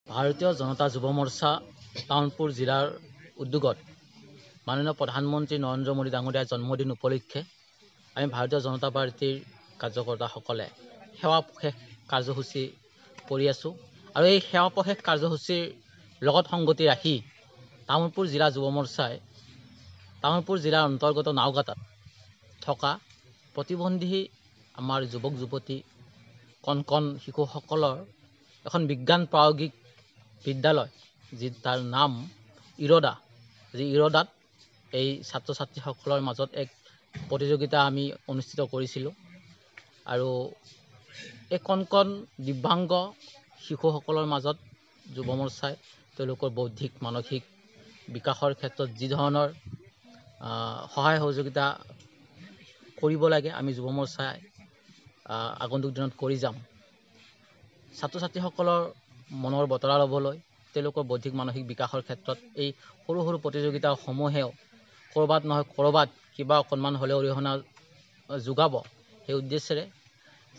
ভাৰতীয় জনতা যুৱ মৰ্চা টাউনপুৰ জিলাৰ উদ্যোগত মাননীয় প্ৰধানমন্ত্ৰী নৰেন্দ্ৰ মোদী ডাঙৰীয়াৰ জন্মদিন উপলক্ষে আমি ভাৰতীয় জনতা পাৰ্টিৰ কাৰ্যকৰ্তাসকলে সেৱাপশেষ কাৰ্যসূচী কৰি আছোঁ আৰু এই সেৱাপশেষ কাৰ্যসূচীৰ লগত সংগতি ৰাখি টাউনপুৰ জিলা যুৱ মৰ্চাই টাউনপুৰ জিলাৰ অন্তৰ্গত নাওগাঁতাত থকা প্ৰতিবন্ধী আমাৰ যুৱক যুৱতী কণ শিশুসকলৰ এখন বিজ্ঞান প্ৰায়োগিক বিদ্যালয় যি তাৰ নাম ইৰদা, যি ইৰদাত এই ছাত্ৰ ছাত্ৰীসকলৰ মাজত এক প্ৰতিযোগিতা আমি অনুষ্ঠিত কৰিছিলোঁ আৰু এই কণ দিব্যাংগ শিশুসকলৰ মাজত যুৱ মৰ্চাই তেওঁলোকৰ বৌদ্ধিক মানসিক বিকাশৰ ক্ষেত্ৰত যি ধৰণৰ সহায় সহযোগিতা কৰিব লাগে আমি যুৱ মৰ্চাই আগন্তুক দিনত কৰি যাম। ছাত্ৰ ছাত্ৰীসকলৰ মনৰ বতৰা ল'বলৈ তেওঁলোকৰ বৌদ্ধিক মানসিক বিকাশৰ ক্ষেত্ৰত এই সৰু সৰু প্ৰতিযোগিতাসমূহেও ক'ৰবাত নহয় ক'ৰবাত কিবা অকণমান হ'লেও অৰিহণা যোগাব, সেই উদ্দেশ্যেৰে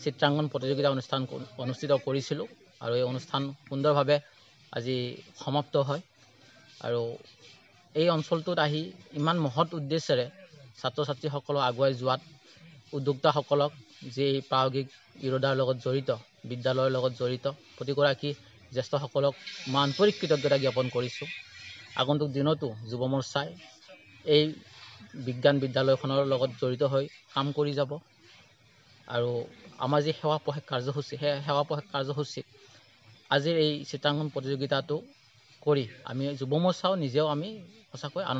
চিত্ৰাংকন প্ৰতিযোগিতা অনুষ্ঠিত কৰিছিলোঁ আৰু এই অনুষ্ঠান সুন্দৰভাৱে আজি সমাপ্ত হয়। আৰু এই অঞ্চলটোত আহি ইমান মহৎ উদ্দেশ্যেৰে ছাত্ৰ ছাত্ৰীসকলক আগুৱাই যোৱাত উদ্যোক্তাসকলক যি প্ৰায়োগিক ইৰদাৰ লগত জড়িত, বিদ্যালয়ৰ লগত জড়িত প্ৰতিগৰাকী জ্যেষ্ঠসকলক মই আন্তৰিক কৃতজ্ঞতা জ্ঞাপন কৰিছোঁ। আগন্তুক দিনতো যুৱ মৰ্চাই এই বিজ্ঞান বিদ্যালয়খনৰ লগত জড়িত হৈ কাম কৰি যাব আৰু আমাৰ যি সেৱাপশেষ কাৰ্যসূচী, সেই সেৱাপশেষ কাৰ্যসূচীত আজিৰ এই চিত্ৰাংকন প্ৰতিযোগিতাটো কৰি আমি যুৱ মৰ্চাও নিজেও আমি সঁচাকৈ আনন্দিত।